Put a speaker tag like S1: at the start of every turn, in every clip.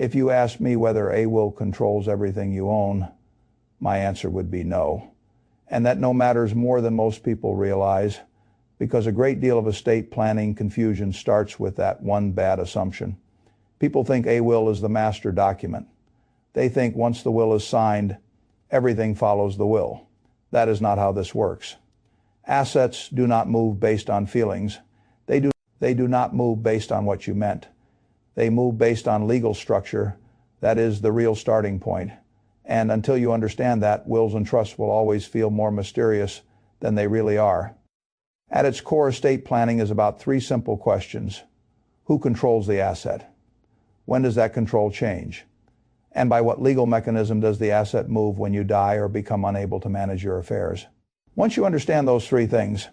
S1: If you asked me whether a will controls everything you own, my answer would be no. And that no matters more than most people realize, because a great deal of estate planning confusion starts with that one bad assumption. People think a will is the master document. They think once the will is signed, everything follows the will. That is not how this works. Assets do not move based on feelings. They do not move based on what you meant. They move based on legal structure. That is the real starting point. And until you understand that, wills and trusts will always feel more mysterious than they really are. At its core, estate planning is about three simple questions. Who controls the asset? When does that control change? And by what legal mechanism does the asset move when you die or become unable to manage your affairs? Once you understand those three things,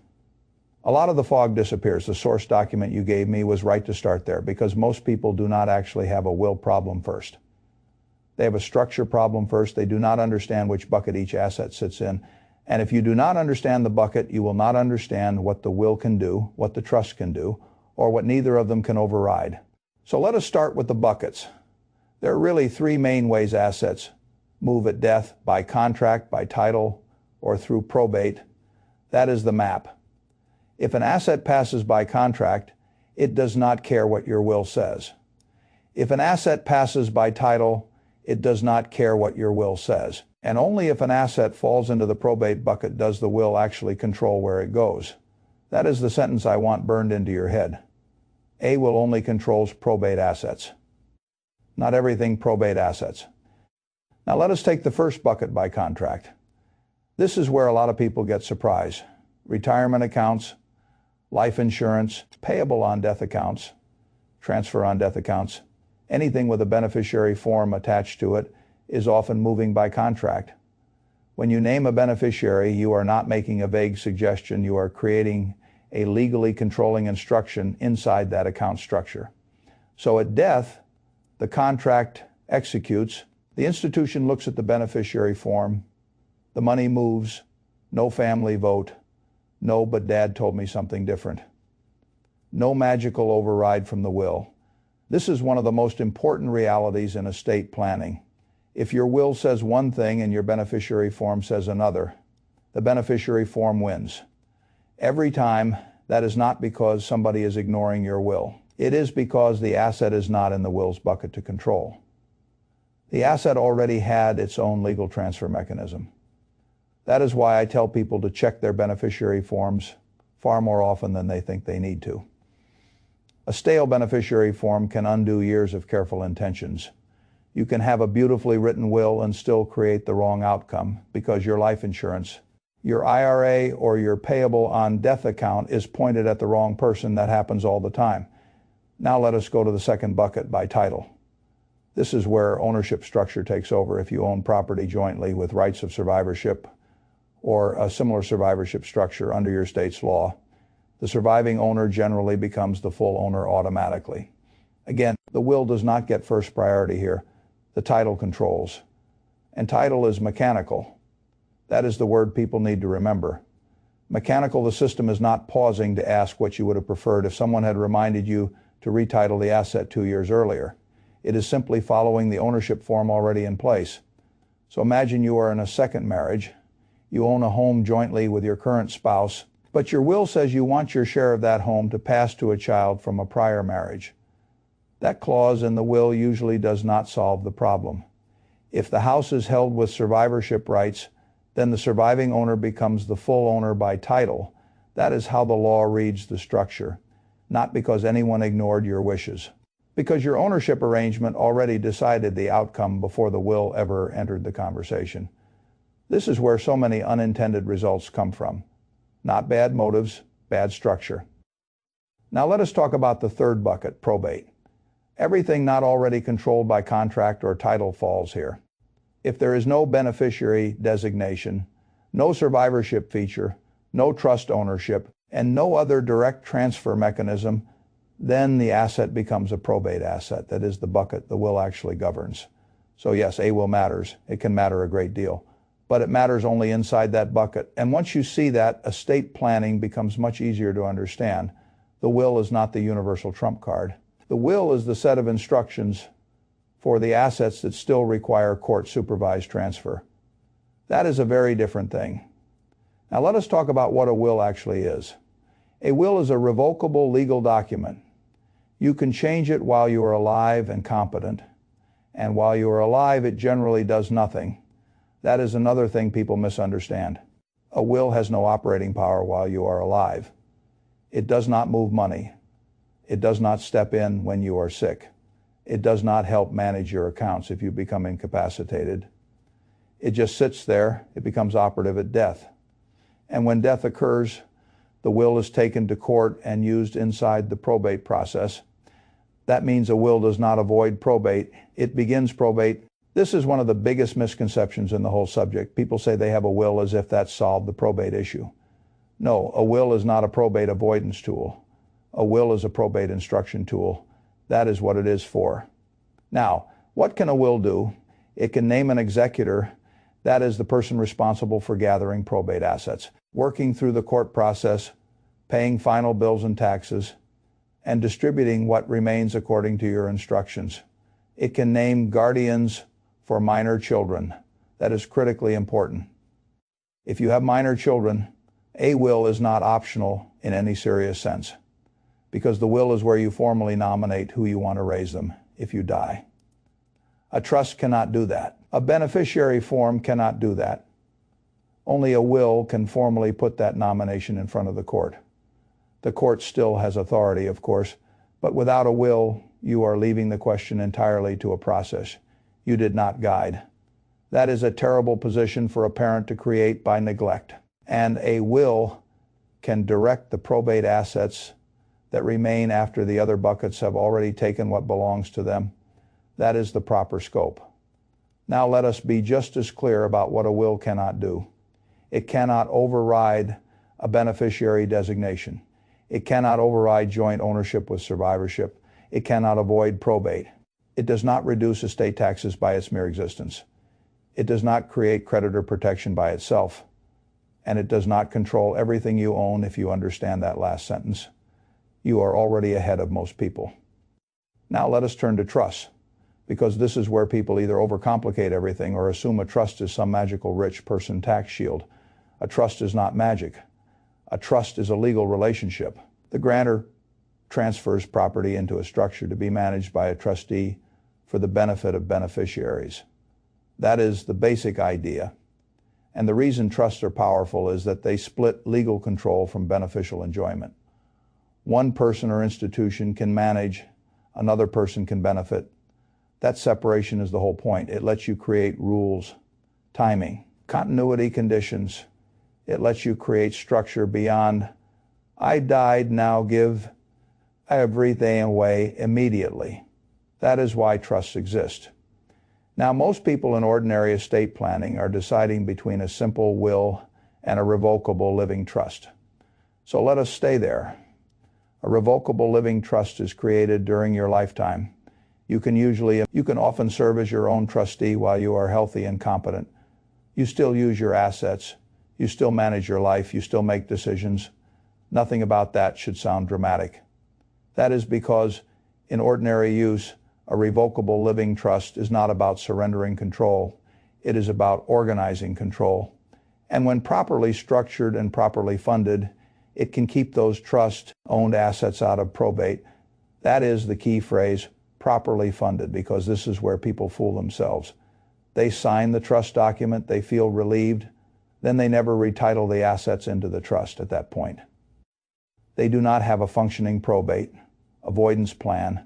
S1: a lot of the fog disappears. The source document you gave me was right to start there, because most people do not actually have a will problem first. They have a structure problem first. They do not understand which bucket each asset sits in. And if you do not understand the bucket, you will not understand what the will can do, what the trust can do, or what neither of them can override. So let us start with the buckets. There are really three main ways assets move at death: by contract, by title, or through probate. That is the map. If an asset passes by contract, it does not care what your will says. If an asset passes by title, it does not care what your will says. And only if an asset falls into the probate bucket does the will actually control where it goes. That is the sentence I want burned into your head. A will only controls probate assets. Not everything probate assets. Now let us take the first bucket, by contract. This is where a lot of people get surprised. Retirement accounts, life insurance, payable on death accounts, transfer on death accounts, anything with a beneficiary form attached to it is often moving by contract. When you name a beneficiary, you are not making a vague suggestion. You are creating a legally controlling instruction inside that account structure. So at death, the contract executes. The institution looks at the beneficiary form. The money moves. No family vote. No, but Dad told me something different. No magical override from the will. This is one of the most important realities in estate planning. If your will says one thing and your beneficiary form says another, the beneficiary form wins. Every time. That is not because somebody is ignoring your will. It is because the asset is not in the will's bucket to control. The asset already had its own legal transfer mechanism. That is why I tell people to check their beneficiary forms far more often than they think they need to. A stale beneficiary form can undo years of careful intentions. You can have a beautifully written will and still create the wrong outcome because your life insurance, your IRA, or your payable on death account is pointed at the wrong person. That happens all the time. Now let us go to the second bucket, by title. This is where ownership structure takes over. If you own property jointly with rights of survivorship or a similar survivorship structure under your state's law, the surviving owner generally becomes the full owner automatically. Again, the will does not get first priority here. The title controls. And title is mechanical. That is the word people need to remember. Mechanical, the system is not pausing to ask what you would have preferred if someone had reminded you to retitle the asset 2 years earlier. It is simply following the ownership form already in place. So imagine you are in a second marriage. You own a home jointly with your current spouse, but your will says you want your share of that home to pass to a child from a prior marriage. That clause in the will usually does not solve the problem. If the house is held with survivorship rights, then the surviving owner becomes the full owner by title. That is how the law reads the structure, not because anyone ignored your wishes. Because your ownership arrangement already decided the outcome before the will ever entered the conversation. This is where so many unintended results come from. Not bad motives, bad structure. Now let us talk about the third bucket, probate. Everything not already controlled by contract or title falls here. If there is no beneficiary designation, no survivorship feature, no trust ownership, and no other direct transfer mechanism, then the asset becomes a probate asset. That is the bucket the will actually governs. So yes, a will matters. It can matter a great deal. But it matters only inside that bucket. And once you see that, estate planning becomes much easier to understand. The will is not the universal trump card. The will is the set of instructions for the assets that still require court-supervised transfer. That is a very different thing. Now let us talk about what a will actually is. A will is a revocable legal document. You can change it while you are alive and competent, and while you are alive it generally does nothing. That is another thing people misunderstand. A will has no operating power while you are alive. It does not move money. It does not step in when you are sick. It does not help manage your accounts if you become incapacitated. It just sits there. It becomes operative at death. And when death occurs, the will is taken to court and used inside the probate process. That means a will does not avoid probate. It begins probate. This is one of the biggest misconceptions in the whole subject. People say they have a will as if that solved the probate issue. No, a will is not a probate avoidance tool. A will is a probate instruction tool. That is what it is for. Now, what can a will do? It can name an executor. That is the person responsible for gathering probate assets, working through the court process, paying final bills and taxes, and distributing what remains according to your instructions. It can name guardians for minor children. That is critically important. If you have minor children, a will is not optional in any serious sense, because the will is where you formally nominate who you want to raise them if you die. A trust cannot do that. A beneficiary form cannot do that. Only a will can formally put that nomination in front of the court. The court still has authority, of course, but without a will, you are leaving the question entirely to a process. You did not guide. That is a terrible position for a parent to create by neglect. And a will can direct the probate assets that remain after the other buckets have already taken what belongs to them. That is the proper scope. Now let us be just as clear about what a will cannot do. It cannot override a beneficiary designation. It cannot override joint ownership with survivorship. It cannot avoid probate. It does not reduce estate taxes by its mere existence. It does not create creditor protection by itself. And it does not control everything you own if you understand that last sentence. You are already ahead of most people. Now let us turn to trusts, because this is where people either overcomplicate everything or assume a trust is some magical rich person tax shield. A trust is not magic. A trust is a legal relationship. The grantor transfers property into a structure to be managed by a trustee for the benefit of beneficiaries. That is the basic idea. And the reason trusts are powerful is that they split legal control from beneficial enjoyment. One person or institution can manage, another person can benefit. That separation is the whole point. It lets you create rules, timing, continuity conditions. It lets you create structure beyond, I died, now give everything away immediately. That is why trusts exist. Now, most people in ordinary estate planning are deciding between a simple will and a revocable living trust. So let us stay there. A revocable living trust is created during your lifetime. You can often serve as your own trustee while you are healthy and competent. You still use your assets. You still manage your life. You still make decisions. Nothing about that should sound dramatic. That is because in ordinary use, a revocable living trust is not about surrendering control. It is about organizing control. And when properly structured and properly funded, it can keep those trust-owned assets out of probate. That is the key phrase, properly funded, because this is where people fool themselves. They sign the trust document, they feel relieved, then they never retitle the assets into the trust at that point. They do not have a functioning probate avoidance plan.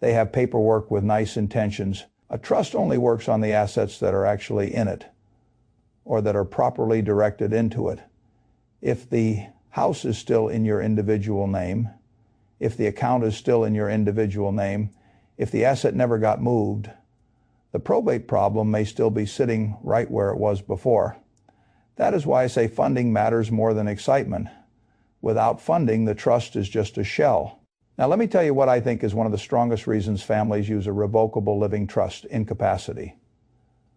S1: They have paperwork with nice intentions. A trust only works on the assets that are actually in it, or that are properly directed into it. If the house is still in your individual name, if the account is still in your individual name, if the asset never got moved, the probate problem may still be sitting right where it was before. That is why I say funding matters more than excitement. Without funding, the trust is just a shell. Now let me tell you what I think is one of the strongest reasons families use a revocable living trust: incapacity.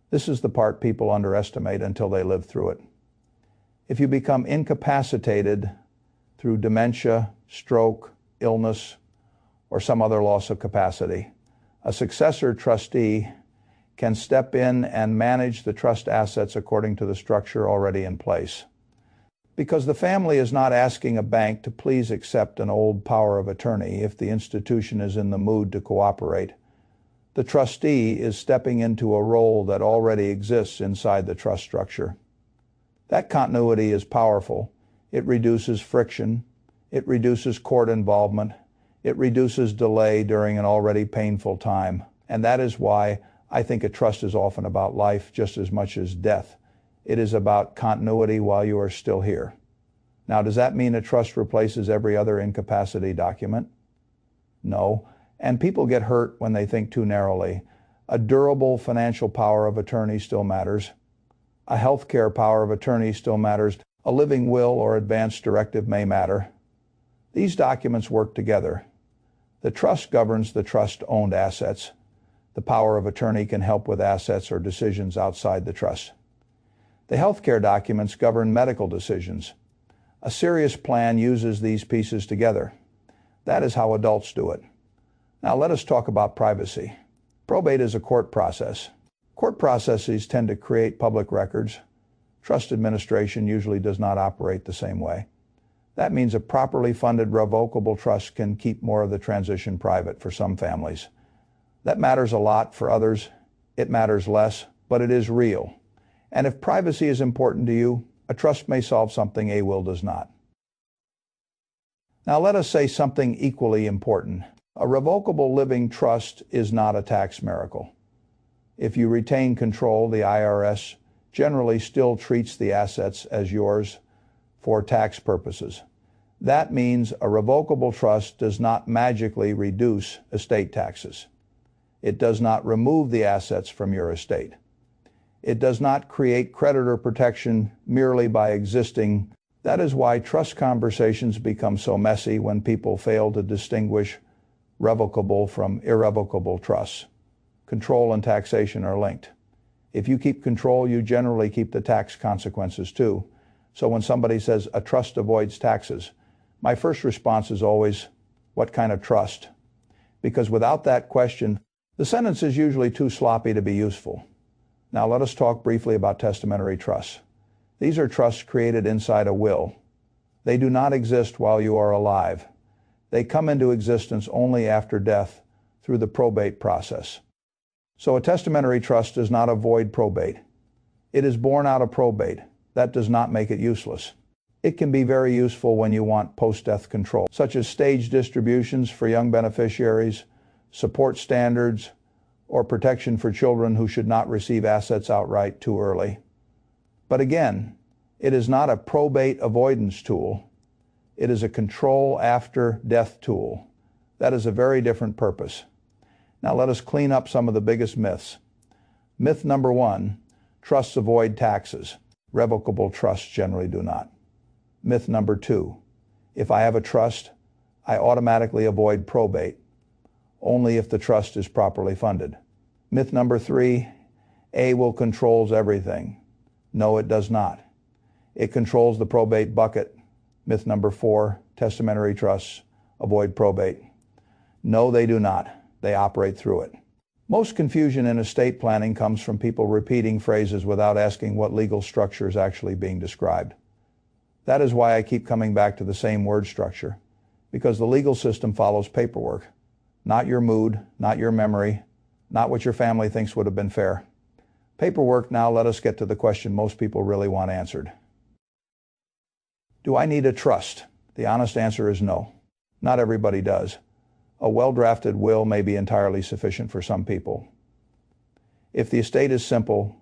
S1: This is the part people underestimate until they live through it. If you become incapacitated through dementia, stroke, illness, or some other loss of capacity, A successor trustee can step in and manage the trust assets according to the structure already in place. Because the family is not asking a bank to please accept an old power of attorney if the institution is in the mood to cooperate, the trustee is stepping into a role that already exists inside the trust structure. That continuity is powerful. It reduces friction. It reduces court involvement. It reduces delay during an already painful time. And that is why I think a trust is often about life just as much as death. It is about continuity while you are still here. Now, does that mean a trust replaces every other incapacity document? No. And people get hurt when they think too narrowly. A durable financial power of attorney still matters. A healthcare power of attorney still matters. A living will or advance directive may matter. These documents work together. The trust governs the trust-owned assets. The power of attorney can help with assets or decisions outside the trust. The healthcare documents govern medical decisions. A serious plan uses these pieces together. That is how adults do it. Now let us talk about privacy. Probate is a court process. Court processes tend to create public records. Trust administration usually does not operate the same way. That means a properly funded revocable trust can keep more of the transition private for some families. That matters a lot for others. It matters less, but it is real. And if privacy is important to you, a trust may solve something a will does not. Now let us say something equally important. A revocable living trust is not a tax miracle. If you retain control, the IRS generally still treats the assets as yours for tax purposes. That means a revocable trust does not magically reduce estate taxes. It does not remove the assets from your estate. It does not create creditor protection merely by existing. That is why trust conversations become so messy when people fail to distinguish revocable from irrevocable trusts. Control and taxation are linked. If you keep control, you generally keep the tax consequences too. So when somebody says a trust avoids taxes, my first response is always, what kind of trust? Because without that question, the sentence is usually too sloppy to be useful. Now let us talk briefly about testamentary trusts. These are trusts created inside a will. They do not exist while you are alive. They come into existence only after death through the probate process. So a testamentary trust does not avoid probate. It is born out of probate. That does not make it useless. It can be very useful when you want post-death control, such as stage distributions for young beneficiaries, support standards, or protection for children who should not receive assets outright too early. But again, it is not a probate avoidance tool. It is a control after death tool. That is a very different purpose. Now let us clean up some of the biggest myths. Myth number 1, trusts avoid taxes. Revocable trusts generally do not. Myth number 2, if I have a trust, I automatically avoid probate, only if the trust is properly funded. Myth number 3, a will controls everything. No, it does not. It controls the probate bucket. Myth number 4, testamentary trusts avoid probate. No, they do not. They operate through it. Most confusion in estate planning comes from people repeating phrases without asking what legal structure is actually being described. That is why I keep coming back to the same word structure, because the legal system follows paperwork, not your mood, not your memory, not what your family thinks would have been fair. Paperwork. Now let us get to the question most people really want answered. Do I need a trust? The honest answer is no. Not everybody does. A well-drafted will may be entirely sufficient for some people. If the estate is simple,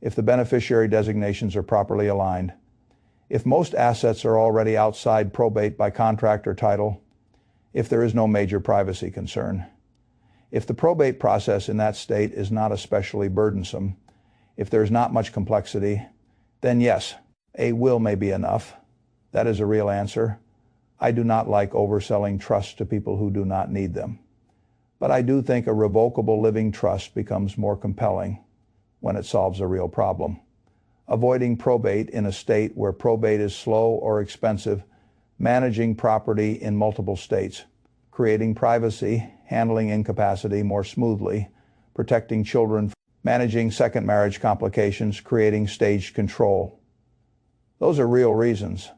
S1: if the beneficiary designations are properly aligned, if most assets are already outside probate by contract or title, if there is no major privacy concern, if the probate process in that state is not especially burdensome, if there is not much complexity, then yes, a will may be enough. That is a real answer. I do not like overselling trusts to people who do not need them. But I do think a revocable living trust becomes more compelling when it solves a real problem. Avoiding probate in a state where probate is slow or expensive, managing property in multiple states creating privacy, handling incapacity more smoothly, protecting children, managing second marriage complications, creating staged control. Those are real reasons.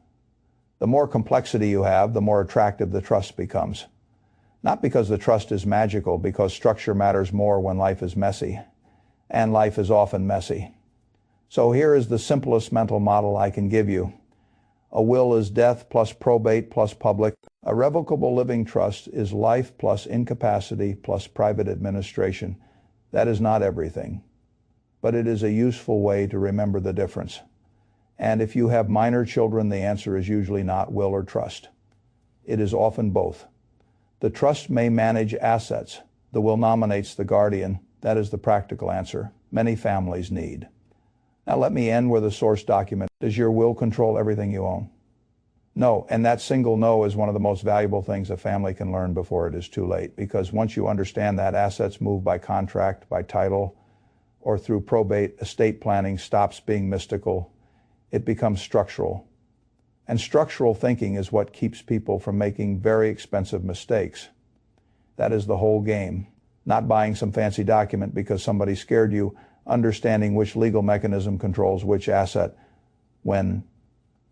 S1: The more complexity you have, the more attractive the trust becomes. Not because the trust is magical, because structure matters more when life is messy. And life is often messy. So here is the simplest mental model I can give you. A will is death plus probate plus public. A revocable living trust is life plus incapacity plus private administration. That is not everything, but it is a useful way to remember the difference. And if you have minor children, the answer is usually not will or trust. It is often both. The trust may manage assets. The will nominates the guardian. That is the practical answer many families need. Now let me end with a source document. Does your will control everything you own? No, and that single no is one of the most valuable things a family can learn before it is too late, because once you understand that assets move by contract, by title, or through probate, estate planning stops being mystical. It becomes structural. And structural thinking is what keeps people from making very expensive mistakes. That is the whole game. Not buying some fancy document because somebody scared you, understanding which legal mechanism controls which asset, when,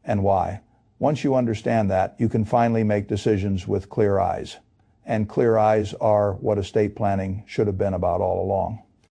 S1: and why. Once you understand that, you can finally make decisions with clear eyes. And clear eyes are what estate planning should have been about all along.